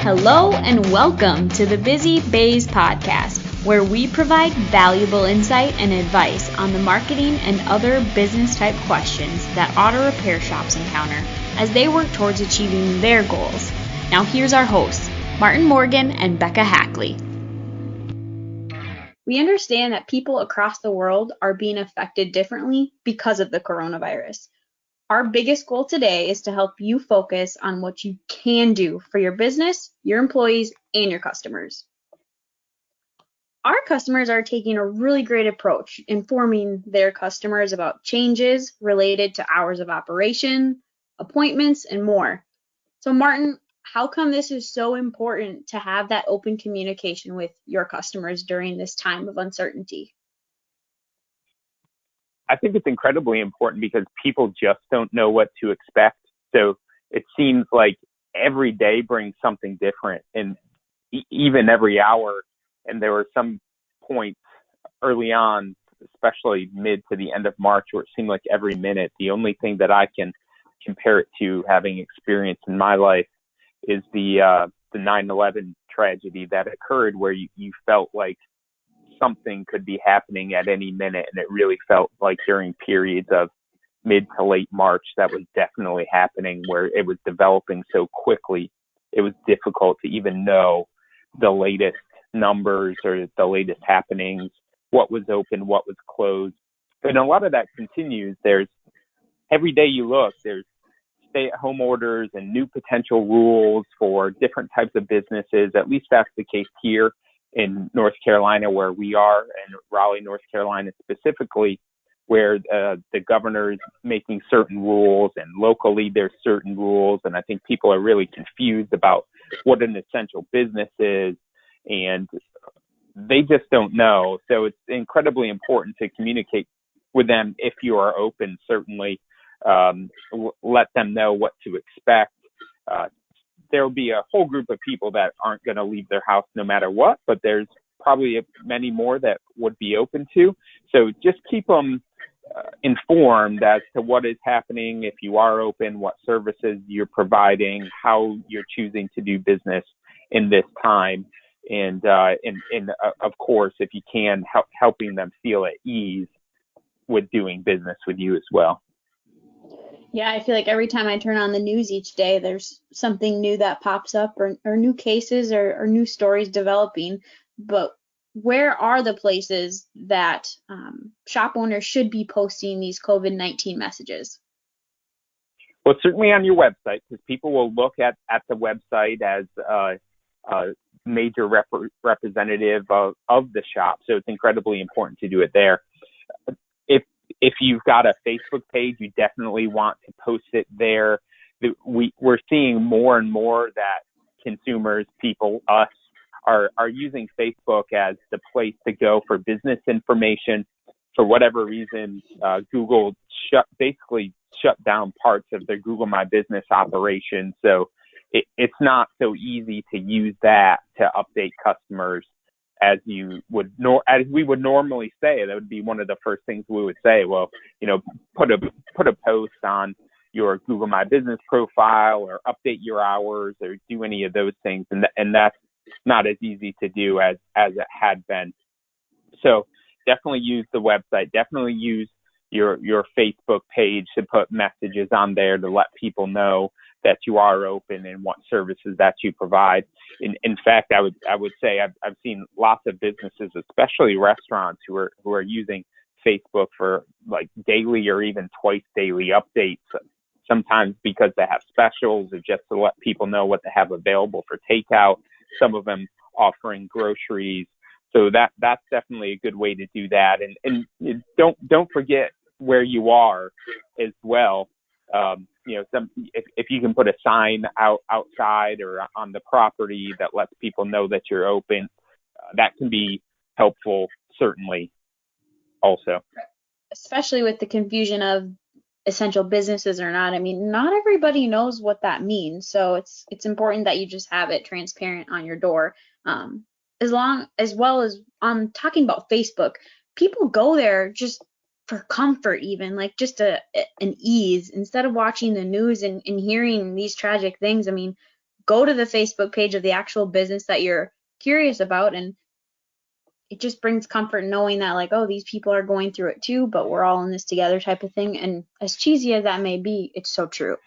Hello and welcome to the Busy Bays podcast, where we provide valuable insight and advice on the marketing and other business type questions that auto repair shops encounter as they work towards achieving their goals. Now here's our hosts, Martin Morgan and Bekah Hackley. We understand that people across the world are being affected differently because of the coronavirus. Our biggest goal today is to help you focus on what you can do for your business, your employees, and your customers. Our customers are taking a really great approach, informing their customers about changes related to hours of operation, appointments, and more. So Martin, how come this is so important to have that open communication with your customers during this time of uncertainty? I think it's incredibly important because people just don't know what to expect. So it seems like every day brings something different, and even every hour. And there were some points early on, especially mid to the end of March, where it seemed like every minute. The only thing that I can compare it to, having experience in my life, is the 9/11 tragedy that occurred, where you felt like something could be happening at any minute. And it really felt like during periods of mid to late March, that was definitely happening, where it was developing so quickly. It was difficult to even know the latest numbers or the latest happenings, what was open, what was closed. And a lot of that continues. There's every day you look, there's stay-at-home orders and new potential rules for different types of businesses. At least that's the case here in North Carolina, where we are, and Raleigh, North Carolina specifically, where the governor's making certain rules, and locally there's certain rules. And I think people are really confused about what an essential business is, and they just don't know. So it's incredibly important to communicate with them. If you are open, certainly let them know what to expect. There'll be a whole group of people that aren't going to leave their house no matter what, but there's probably many more that would be open to. So just keep them informed as to what is happening, if you are open, what services you're providing, how you're choosing to do business in this time. And of course, if you can, helping them feel at ease with doing business with you as well. Yeah, I feel like every time I turn on the news each day, there's something new that pops up, or new cases or new stories developing. But where are the places that shop owners should be posting these COVID-19 messages? Well, certainly on your website, because people will look at the website as a major representative of the shop. So it's incredibly important to do it there. If you've got a Facebook page, you definitely want to post it there. We're seeing more and more that consumers, people, us, are using Facebook as the place to go for business information. For whatever reason, Google basically shut down parts of their Google My Business operation. So it's not so easy to use that to update customers as we would normally say. That would be one of the first things we would say. Well, put a post on your Google My Business profile, or update your hours, or do any of those things. And that's not as easy to do as it had been. So definitely use the website. Definitely use your Facebook page to put messages on there to let people know that you are open and what services that you provide. In fact, I would say I've seen lots of businesses, especially restaurants, who are using Facebook for like daily or even twice daily updates. Sometimes because they have specials, or just to let people know what they have available for takeout. Some of them offering groceries. So that's definitely a good way to do that. And don't forget where you are as well. If you can put a sign outside or on the property that lets people know that you're open, that can be helpful, certainly, also. Especially with the confusion of essential businesses or not. I mean, not everybody knows what that means. So it's important that you just have it transparent on your door. As well as I'm talking about Facebook, people go there just for comfort, even like just an ease, instead of watching the news and hearing these tragic things. I mean, go to the Facebook page of the actual business that you're curious about, and it just brings comfort knowing that, like, oh, these people are going through it too, but we're all in this together type of thing. And as cheesy as that may be, it's so true.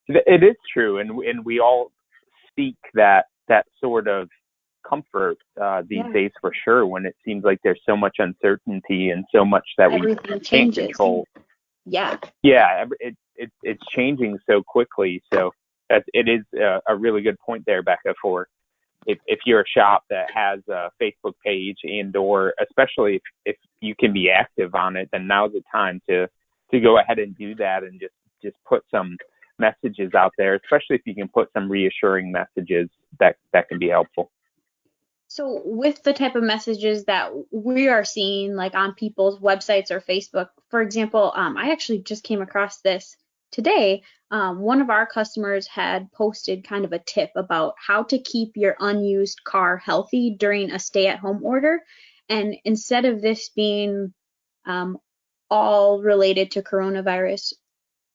It is true, and we all seek that sort of comfort these days for sure. When it seems like there's so much uncertainty and so much that everything we changes. can't control. Yeah. It's changing so quickly. So it is a really good point there, Bekah. For if you're a shop that has a Facebook page or especially if you can be active on it, then now's the time to go ahead and do that and just put some messages out there, especially if you can put some reassuring messages that can be helpful. So with the type of messages that we are seeing, like on people's websites or Facebook, for example, I actually just came across this today. One of our customers had posted kind of a tip about how to keep your unused car healthy during a stay-at-home order. And instead of this being all related to coronavirus,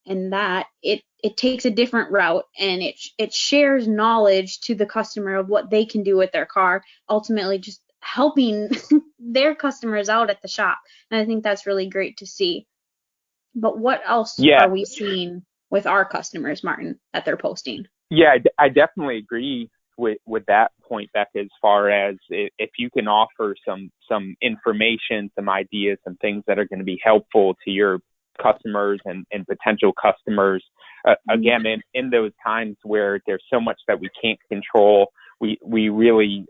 and that it takes a different route, and it shares knowledge to the customer of what they can do with their car, ultimately just helping their customers out at the shop. And I think that's really great to see. But what else are we seeing with our customers, Martin, that they're posting? Yeah, I definitely agree with that point, Bekah, as far as if you can offer some information, some ideas, some things that are going to be helpful to your customers and potential customers. Again, in those times where there's so much that we can't control, we really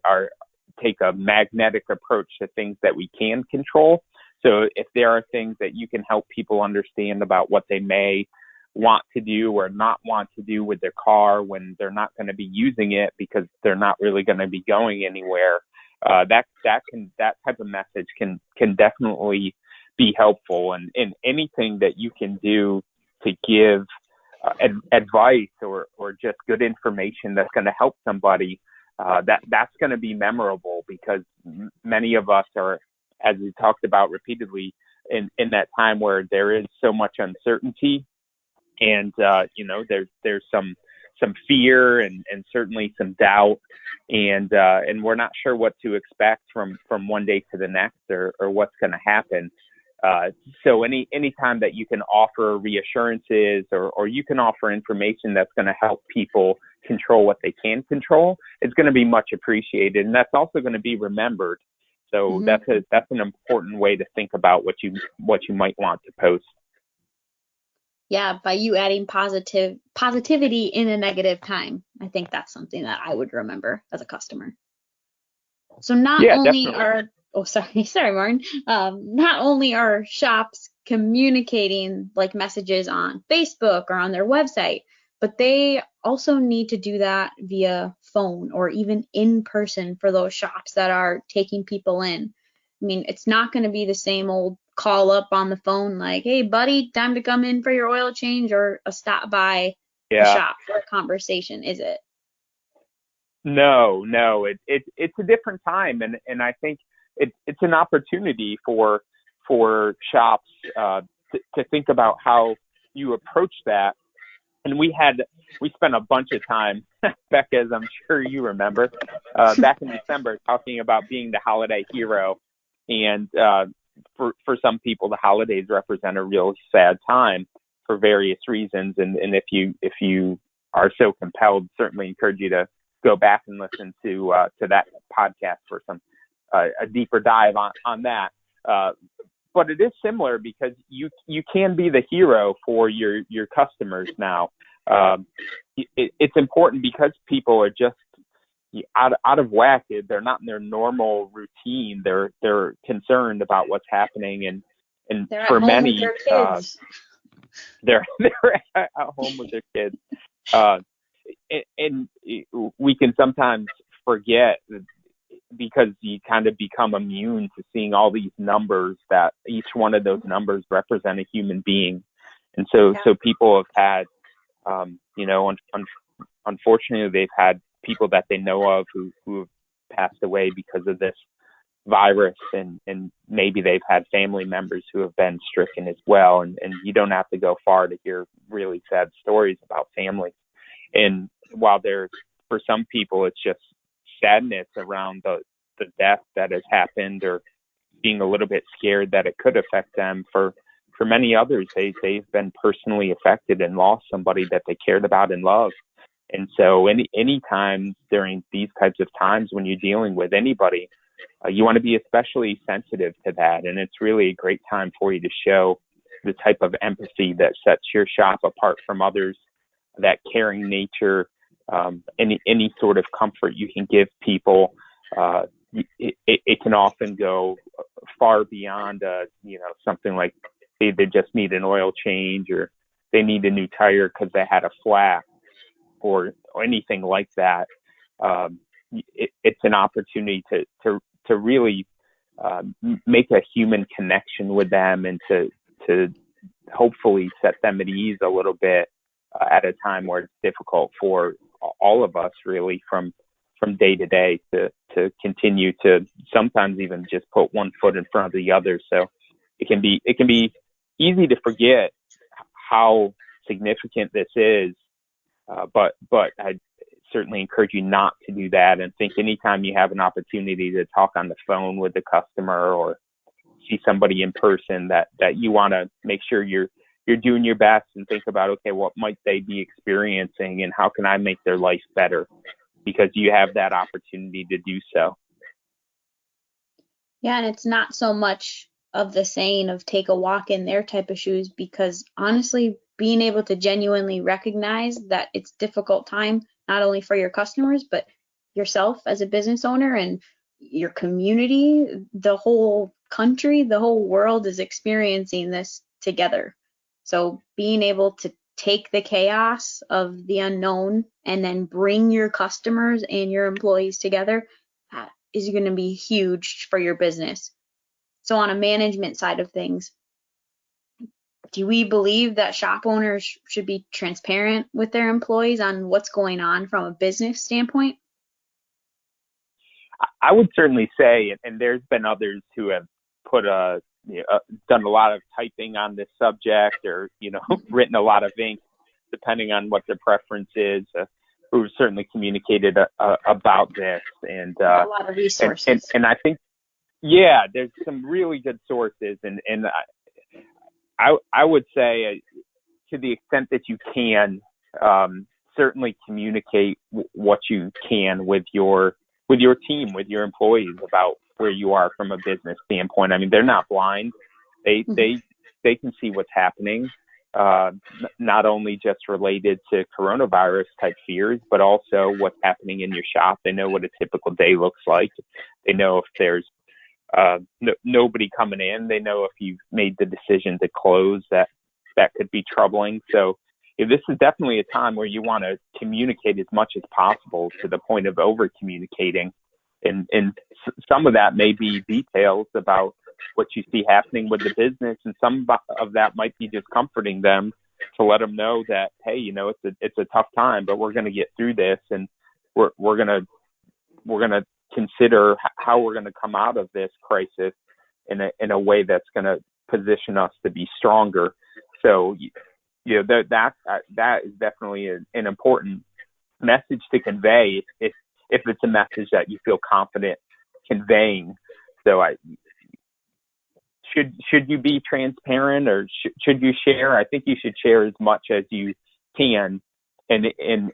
take a magnetic approach to things that we can control. So if there are things that you can help people understand about what they may want to do or not want to do with their car when they're not going to be using it because they're not really going to be going anywhere, that type of message can definitely be helpful. And anything that you can do to give advice or just good information that's going to help somebody, that's going to be memorable, because many of us are, as we talked about repeatedly, in that time where there is so much uncertainty, and there's some fear and certainly some doubt, and we're not sure what to expect from one day to the next or what's going to happen. So any time that you can offer reassurances or you can offer information that's going to help people control what they can control, it's going to be much appreciated, and that's also going to be remembered. So that's an important way to think about what you might want to post. Yeah, by you adding positivity in a negative time. I think that's something that I would remember as a customer. So not only definitely. Sorry, Martin. Not only are shops communicating like messages on Facebook or on their website, but they also need to do that via phone or even in person for those shops that are taking people in. I mean, it's not going to be the same old call up on the phone like, hey, buddy, time to come in for your oil change, or a stop by the shop for a conversation, is it? No, it's a different time, and I think it's an opportunity for shops to think about how you approach that. And we spent a bunch of time, Bekah, as I'm sure you remember, back in December, talking about being the holiday hero. And for some people, the holidays represent a real sad time for various reasons. And if you are so compelled, certainly encourage you to go back and listen to that podcast for some a deeper dive on that. But it is similar, because you can be the hero for your customers now. It's important because people are just out of whack. They're not in their normal routine. They're concerned about what's happening, and they're for at home many, with their kids. They're at home with their kids. And we can sometimes forget, because you kind of become immune to seeing all these numbers, that each one of those numbers represent a human being. And so people have had, unfortunately, they've had people that they know of who have passed away because of this virus, and maybe they've had family members who have been stricken as well. And you don't have to go far to hear really sad stories about families. And while there's, for some people, it's just sadness around the death that has happened, or being a little bit scared that it could affect them. For many others, they've been personally affected and lost somebody that they cared about and loved. And so any time during these types of times when you're dealing with anybody, you want to be especially sensitive to that. And it's really a great time for you to show the type of empathy that sets your shop apart from others, that caring nature, any sort of comfort you can give people. It can often go far beyond, something like they just need an oil change, or they need a new tire because they had a flat, or anything like that. It's an opportunity to really make a human connection with them, and to hopefully set them at ease a little bit at a time where it's difficult for all of us, really, from day to day, to continue to sometimes even just put one foot in front of the other. So it can be easy to forget how significant this is, but I certainly encourage you not to do that, and think anytime you have an opportunity to talk on the phone with the customer or see somebody in person, that you want to make sure you're doing your best, and think about, okay, what might they be experiencing, and how can I make their life better, because you have that opportunity to do so. Yeah, and it's not so much of the saying of take a walk in their type of shoes, because honestly, being able to genuinely recognize that it's a difficult time, not only for your customers, but yourself as a business owner and your community, the whole country, the whole world is experiencing this together. So being able to take the chaos of the unknown and then bring your customers and your employees together is going to be huge for your business. So on a management side of things, do we believe that shop owners should be transparent with their employees on what's going on from a business standpoint? I would certainly say, and there's been others who have done a lot of typing on this subject, or written a lot of ink, depending on what their preference is, who've certainly communicated about this, and a lot of resources. And I think, yeah, there's some really good sources, and I would say, to the extent that you can, certainly communicate what you can with your team, with your employees, about where you are from a business standpoint. I mean, they're not blind. They can see what's happening, not only just related to coronavirus type fears, but also what's happening in your shop. They know what a typical day looks like. They know if there's nobody coming in. They know if you've made the decision to close, that could be troubling. So this is definitely a time where you want to communicate as much as possible, to the point of over communicating. And some of that may be details about what you see happening with the business, and some of that might be just comforting them, to let them know that, hey, it's a tough time, but we're going to get through this, and we're going to consider how we're going to come out of this crisis in a way that's going to position us to be stronger. So that is definitely an important message to convey, if it's a message that you feel confident conveying. So should you be transparent, or should you share? I think you should share as much as you can, and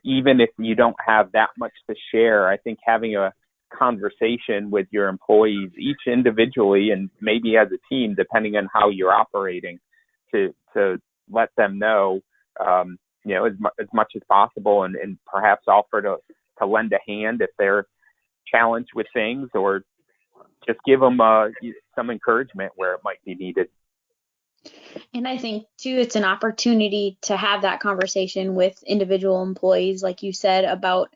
even if you don't have that much to share, I think having a conversation with your employees, each individually and maybe as a team, depending on how you're operating, to let them know, as much as possible, and perhaps offer to lend a hand if they're challenged with things, or just give them some encouragement where it might be needed. And I think too, it's an opportunity to have that conversation with individual employees, like you said, about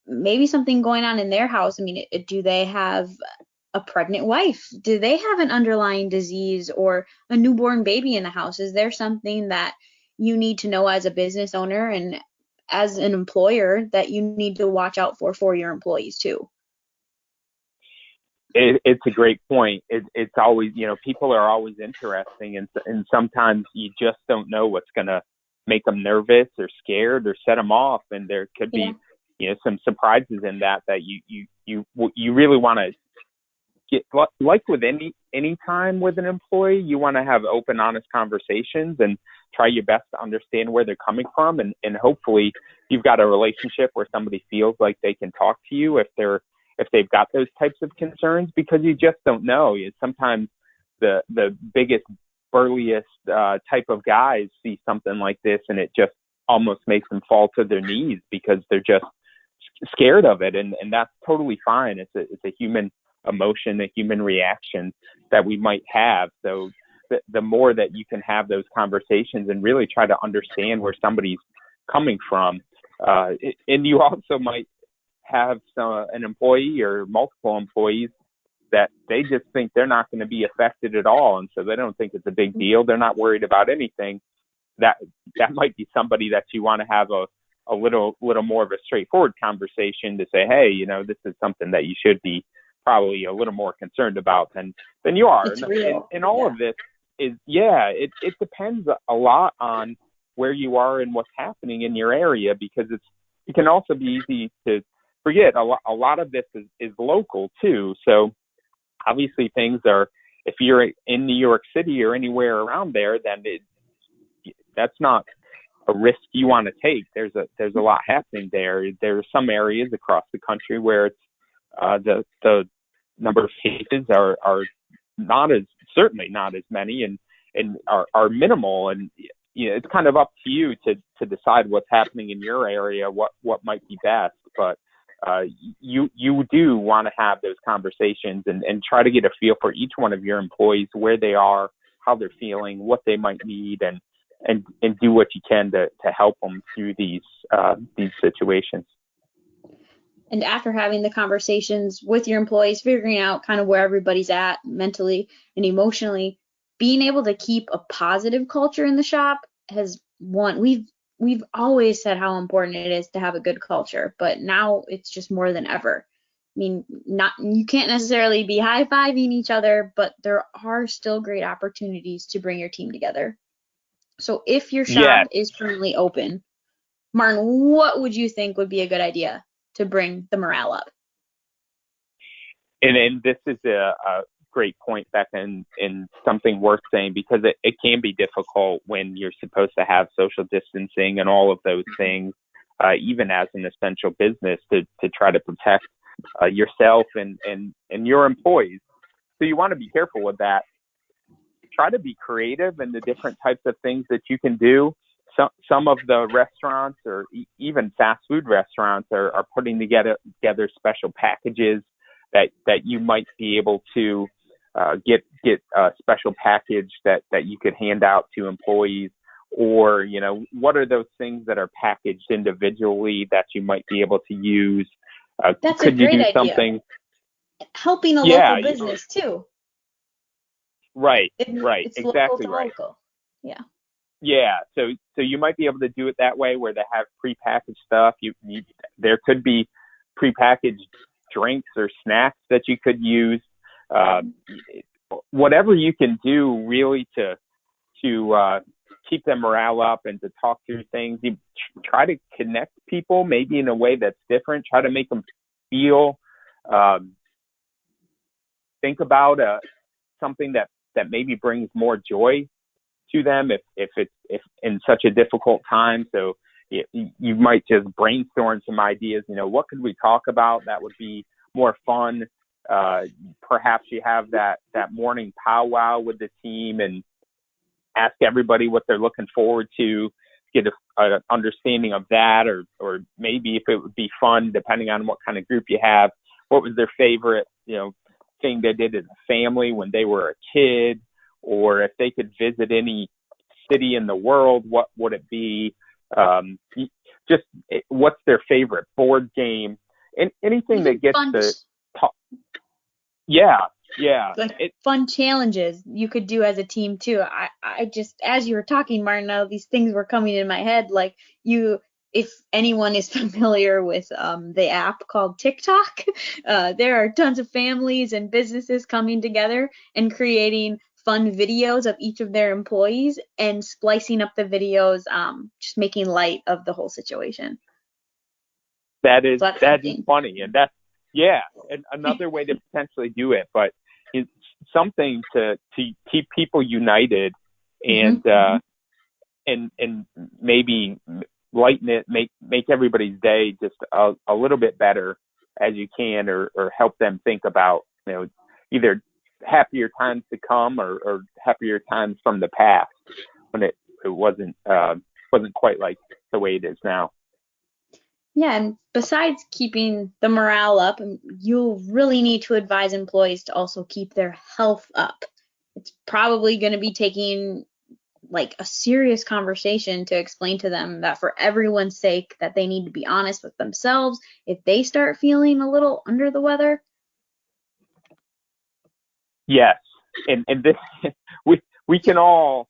maybe something going on in their house. I mean, do they have a pregnant wife? Do they have an underlying disease or a newborn baby in the house? Is there something that you need to know as a business owner and as an employer that you need to watch out for your employees too? It's a great point. It's always, people are always interesting, and sometimes you just don't know what's going to make them nervous or scared or set them off. And there could Yeah. be, some surprises in that you really want to get, like with any time with an employee, you want to have open, honest conversations and try your best to understand where they're coming from. And hopefully you've got a relationship where somebody feels like they can talk to you if they've got those types of concerns, because you just don't know. Sometimes the biggest, burliest type of guys see something like this, and it just almost makes them fall to their knees because they're just scared of it. And that's totally fine. It's a human emotion, a human reaction that we might have. So the more that you can have those conversations and really try to understand where somebody's coming from, and you also might have an employee or multiple employees that they just think they're not going to be affected at all, and so they don't think it's a big deal. They're not worried about anything. That might be somebody that you want to have a little more of a straightforward conversation to say, hey, this is something that you should be probably a little more concerned about than you are. It's real. And all of this is, it depends a lot on where you are and what's happening in your area, because it can also be easy to forget. A lot of this is local too. So obviously things are, if you're in New York City or anywhere around there, then that's not a risk you want to take. There's a lot happening there. There are some areas across the country where it's the number of cases are certainly not as many and are minimal. And it's kind of up to you to decide what's happening in your area, what might be best. But you do want to have those conversations and try to get a feel for each one of your employees, where they are, how they're feeling, what they might need, and do what you can to help them through these situations. And after having the conversations with your employees, figuring out kind of where everybody's at mentally and emotionally, being able to keep a positive culture in the shop we've always said how important it is to have a good culture, but now it's just more than ever. I mean, you can't necessarily be high-fiving each other, but there are still great opportunities to bring your team together. So if your shop is currently open, Martin, what would you think would be a good idea to bring the morale up? And this is a great point, Bekah, and something worth saying, because it can be difficult when you're supposed to have social distancing and all of those things, even as an essential business, to try to protect yourself and your employees. So you want to be careful with that. Try to be creative in the different types of things that you can do. Some of the restaurants, or even fast food restaurants, are putting together special packages that you might be able to get a special package that you could hand out to employees. Or, what are those things that are packaged individually that you might be able to use? That's could a great you do idea. Something? Helping a local business too. Right, it's exactly local to right. Local. Yeah. Yeah, so you might be able to do it that way, where they have prepackaged stuff. There could be prepackaged drinks or snacks that you could use. Whatever you can do, really, to keep their morale up and to talk through things. You try to connect people, maybe in a way that's different. Try to make them feel. Think about something that maybe brings more joy to them if in such a difficult time. So you might just brainstorm some ideas. What could we talk about that would be more fun? Perhaps you have that morning powwow with the team and ask everybody what they're looking forward to, get an understanding of that, or maybe if it would be fun, depending on what kind of group you have, what was their favorite thing they did as a family when they were a kid, or if they could visit any city in the world, what would it be? Just what's their favorite board game? And anything that gets to talk. Yeah. Like fun challenges you could do as a team too. I just, as you were talking, Martin, all these things were coming in my head. Like if anyone is familiar with the app called TikTok, there are tons of families and businesses coming together and creating fun videos of each of their employees and splicing up the videos, just making light of the whole situation. That So is that's that is something. funny, and that's and another way to potentially do it, but it's something to keep people united and and maybe lighten it, make everybody's day just a little bit better as you can, or help them think about, either happier times to come or happier times from the past when it wasn't quite like the way it is now. Yeah, and besides keeping the morale up, you'll really need to advise employees to also keep their health up. It's probably going to be taking like a serious conversation to explain to them that for everyone's sake that they need to be honest with themselves if they start feeling a little under the weather. Yes, and this we can all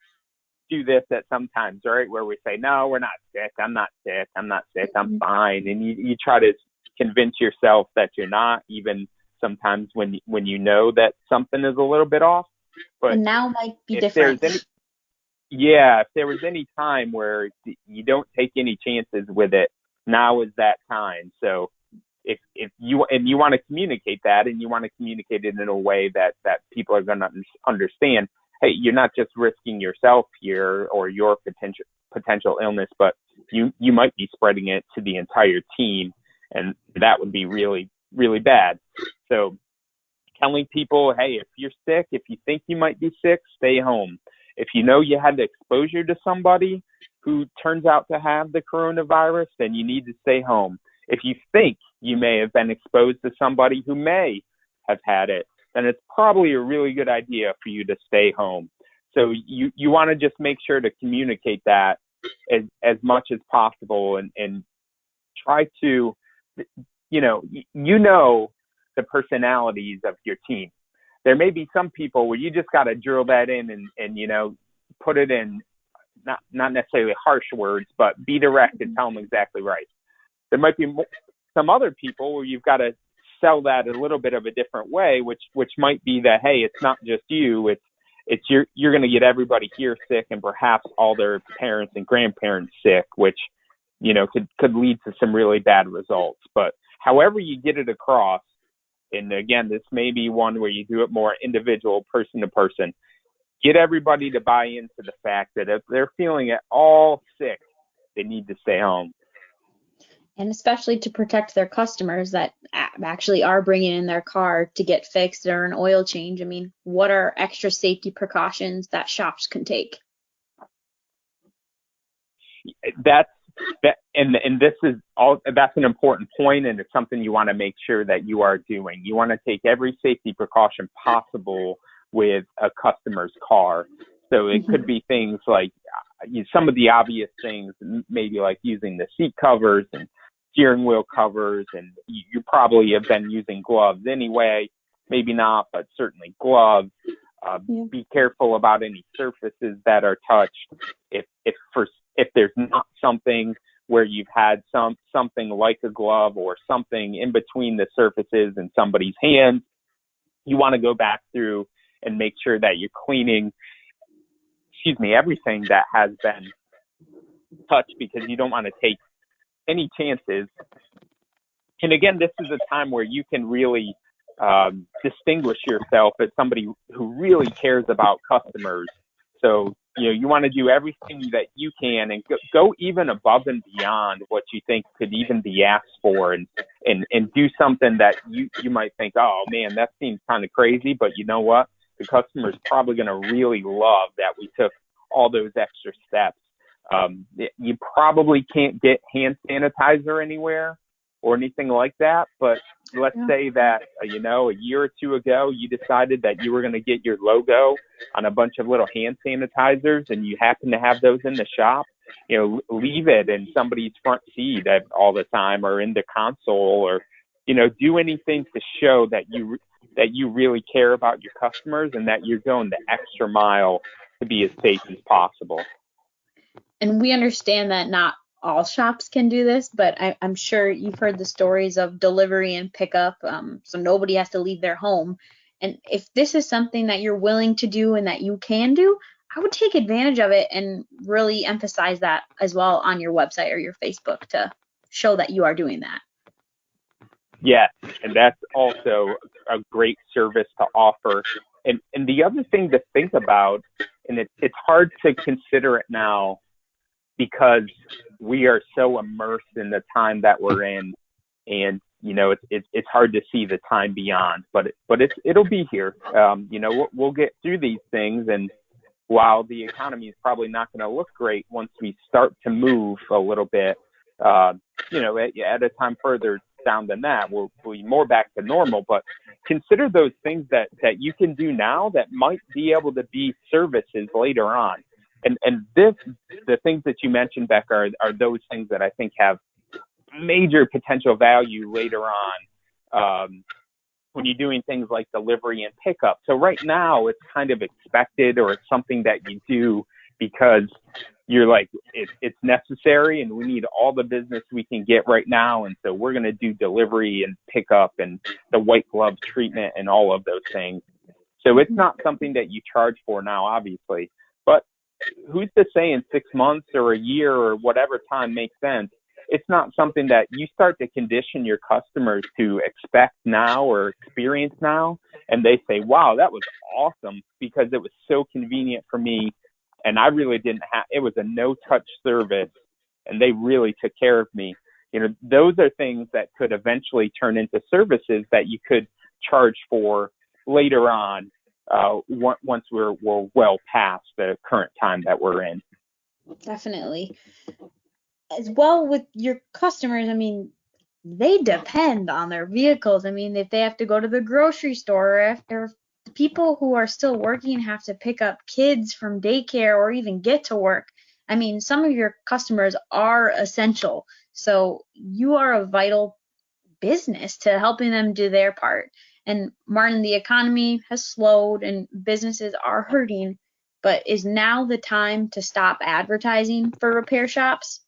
do this at sometimes, right? Where we say, no, we're not sick. I'm not sick. I'm not sick. I'm fine. And you try to convince yourself that you're not, even sometimes when you know that something is a little bit off. But And now might be if different. if there was any time where you don't take any chances with it, now is that time. So if you want to communicate that, and you want to communicate it in a way that people are going to understand, hey, you're not just risking yourself here or your potential illness, but you might be spreading it to the entire team, and that would be really, really bad. So telling people, hey, if you're sick, if you think you might be sick, stay home. If you know you had exposure to somebody who turns out to have the coronavirus, then you need to stay home. If you think you may have been exposed to somebody who may have had it, then it's probably a really good idea for you to stay home. So you want to just make sure to communicate that as much as possible, and try to, the personalities of your team. There may be some people where you just got to drill that in and put it in not necessarily harsh words, but be direct and tell them exactly right. There might be some other people where you've got to sell that a little bit of a different way, which might be that, hey, it's not just you, it's you're going to get everybody here sick, and perhaps all their parents and grandparents sick, which could lead to some really bad results. But however you get it across, and again, this may be one where you do it more individual, person to person, get everybody to buy into the fact that if they're feeling at all sick, they need to stay home. And especially to protect their customers that actually are bringing in their car to get fixed or an oil change. I mean, what are extra safety precautions that shops can take? And this is that's an important point, and it's something you want to make sure that you are doing. You want to take every safety precaution possible with a customer's car. So it could be things like some of the obvious things, maybe like using the seat covers and steering wheel covers, and you probably have been using gloves anyway. Maybe not, but certainly gloves. Be careful about any surfaces that are touched. If there's not something where you've had something like a glove or something in between the surfaces in somebody's hands, you want to go back through and make sure that you're cleaning, everything that has been touched, because you don't want to take any chances. And again, this is a time where you can really distinguish yourself as somebody who really cares about customers. So, you want to do everything that you can and go even above and beyond what you think could even be asked for, and do something that you might think, oh man, that seems kind of crazy, but you know what? The customer's probably going to really love that we took all those extra steps. You probably can't get hand sanitizer anywhere or anything like that, but let's say that, a year or two ago, you decided that you were going to get your logo on a bunch of little hand sanitizers, and you happen to have those in the shop. Leave it in somebody's front seat all the time, or in the console, or, do anything to show that you really care about your customers and that you're going the extra mile to be as safe as possible. And we understand that not all shops can do this, but I'm sure you've heard the stories of delivery and pickup, so nobody has to leave their home. And if this is something that you're willing to do and that you can do, I would take advantage of it and really emphasize that as well on your website or your Facebook to show that you are doing that. Yeah, and that's also a great service to offer. And the other thing to think about, and it's hard to consider it now because we are so immersed in the time that we're in, and it's hard to see the time beyond, but it'll be here. We'll get through these things, and while the economy is probably not going to look great once we start to move a little bit, at a time further down than that, we'll be more back to normal. But consider those things that you can do now that might be able to be services later on. And the things that you mentioned, Bekah, are those things that I think have major potential value later on when you're doing things like delivery and pickup. So right now it's kind of expected, or it's something that you do because you're like, it's necessary and we need all the business we can get right now. And so we're going to do delivery and pickup and the white glove treatment and all of those things. So it's not something that you charge for now, obviously, but who's to say in 6 months or a year or whatever time makes sense, it's not something that you start to condition your customers to expect now or experience now. And they say, wow, that was awesome because it was so convenient for me. And I really it was a no-touch service, and they really took care of me. Those are things that could eventually turn into services that you could charge for later on, once we're well past the current time that we're in. Definitely. As well with your customers, I mean, they depend on their vehicles. I mean, if they have to go to the grocery store, or if the people who are still working have to pick up kids from daycare or even get to work, I mean, some of your customers are essential. So you are a vital business to helping them do their part. And Martin, the economy has slowed and businesses are hurting, but is now the time to stop advertising for repair shops?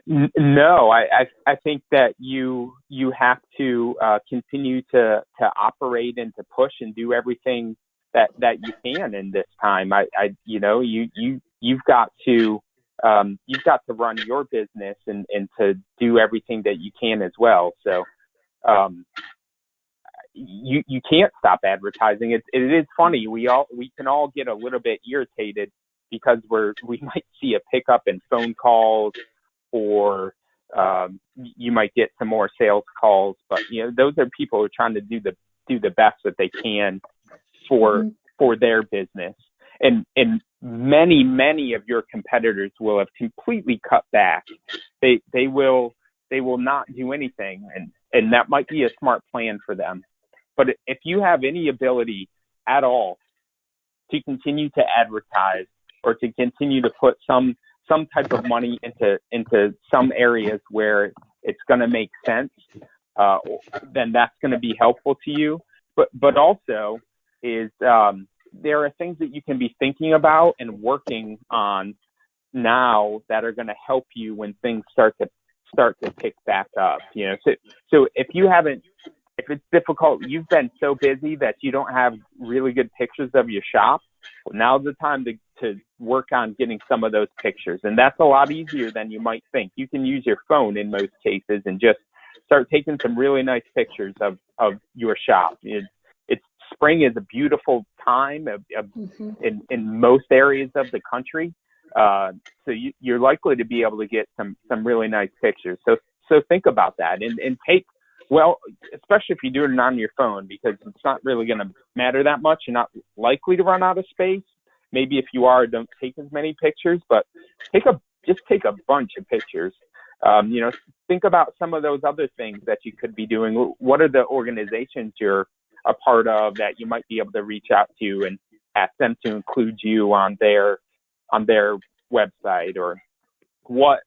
No, I think that you have to continue to operate and to push and do everything that you can in this time. You've got to run your business and to do everything that you can as well. So you can't stop advertising. It is funny. We can all get a little bit irritated because we might see a pickup in phone calls, or you might get some more sales calls, but those are people who are trying to do the best that they can for their business. And many of your competitors will have completely cut back. They will not do anything, and that might be a smart plan for them. But if you have any ability at all to continue to advertise, or to continue to put some type of money into some areas where it's going to make sense, then that's going to be helpful to you. But also is there are things that you can be thinking about and working on now that are going to help you when things start to pick back up. So if it's difficult, you've been so busy that you don't have really good pictures of your shop, well, now's the time to work on getting some of those pictures. And that's a lot easier than you might think. You can use your phone in most cases and just start taking some really nice pictures of your shop. Spring is a beautiful time in most areas of the country. So you're likely to be able to get some really nice pictures. So think about that and take, well, especially if you do it on your phone, because it's not really going to matter that much. You're not likely to run out of space. Maybe if you are, don't take as many pictures, but just take a bunch of pictures. Think about some of those other things that you could be doing. What are the organizations you're a part of that you might be able to reach out to and ask them to include you on their website? Or what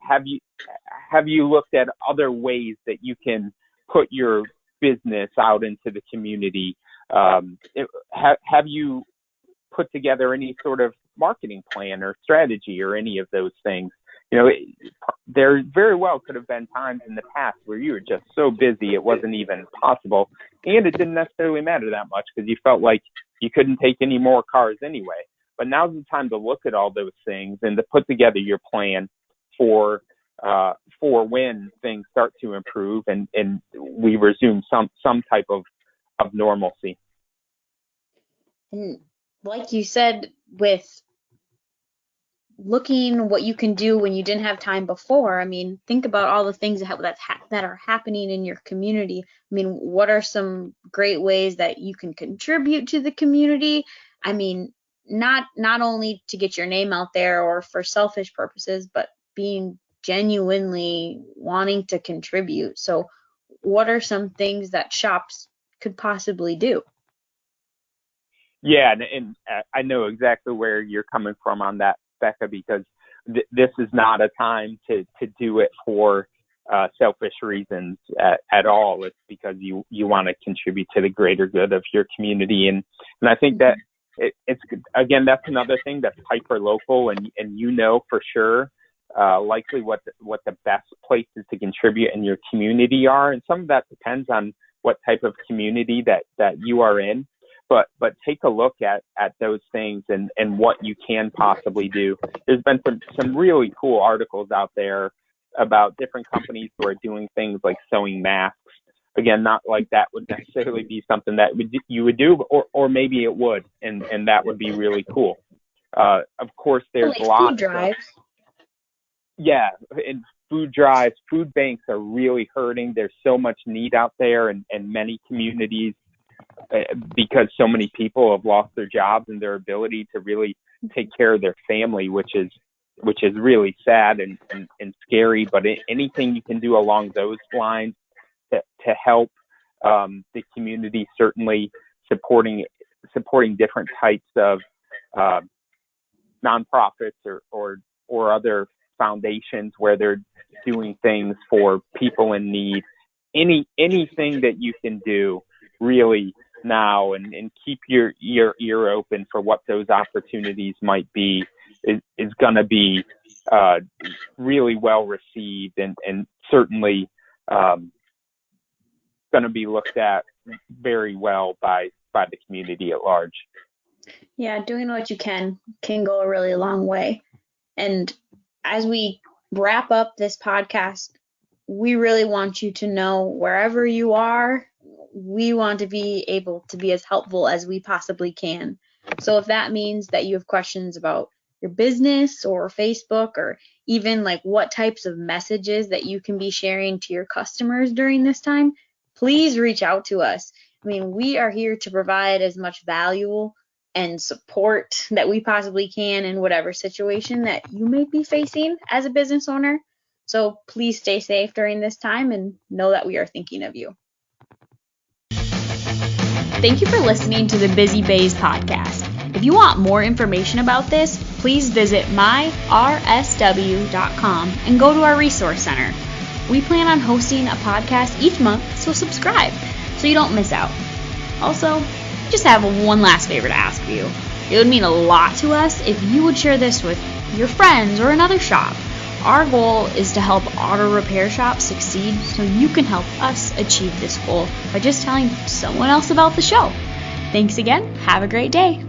have you looked at other ways that you can put your business out into the community? Have you put together any sort of marketing plan or strategy or any of those things? There very well could have been times in the past where you were just so busy it wasn't even possible, and it didn't necessarily matter that much because you felt like you couldn't take any more cars anyway. But now's the time to look at all those things and to put together your plan for when things start to improve and we resume some type of normalcy. And like you said, with looking what you can do when you didn't have time before, I mean, think about all the things that are happening in your community. I mean, what are some great ways that you can contribute to the community? I mean, not only to get your name out there or for selfish purposes, but being genuinely wanting to contribute. So what are some things that shops could possibly do? Yeah, and I know exactly where you're coming from on that, Bekah, because this is not a time to do it for selfish reasons at all. It's because you want to contribute to the greater good of your community, and I think that it's again, that's another thing that's hyper local, and for sure likely what the best places to contribute in your community are, and some of that depends on what type of community that you are in. But take a look at those things and what you can possibly do. There's been some really cool articles out there about different companies who are doing things like sewing masks. Again, not like that would necessarily be something that you would do, or maybe it would, and that would be really cool. Of course, there's like lots food drives. Yeah, and food drives, food banks are really hurting. There's so much need out there in many communities. Because so many people have lost their jobs and their ability to really take care of their family, which is really sad and scary. But anything you can do along those lines to help the community, certainly supporting different types of nonprofits or other foundations where they're doing things for people in need. Anything that you can do really now and keep your ear open for what those opportunities might be is going to be really well received and certainly going to be looked at very well by the community at large. Yeah, doing what you can go a really long way. And as we wrap up this podcast, we really want you to know wherever you are, we want to be able to be as helpful as we possibly can. So if that means that you have questions about your business or Facebook or even like what types of messages that you can be sharing to your customers during this time, please reach out to us. I mean, we are here to provide as much value and support that we possibly can in whatever situation that you may be facing as a business owner. So please stay safe during this time and know that we are thinking of you. Thank you for listening to the Busy Bays podcast. If you want more information about this, please visit myrsw.com and go to our resource center. We plan on hosting a podcast each month, so subscribe so you don't miss out. Also, just have one last favor to ask of you. It would mean a lot to us if you would share this with your friends or another shop. Our goal is to help auto repair shops succeed, so you can help us achieve this goal by just telling someone else about the show. Thanks again. Have a great day.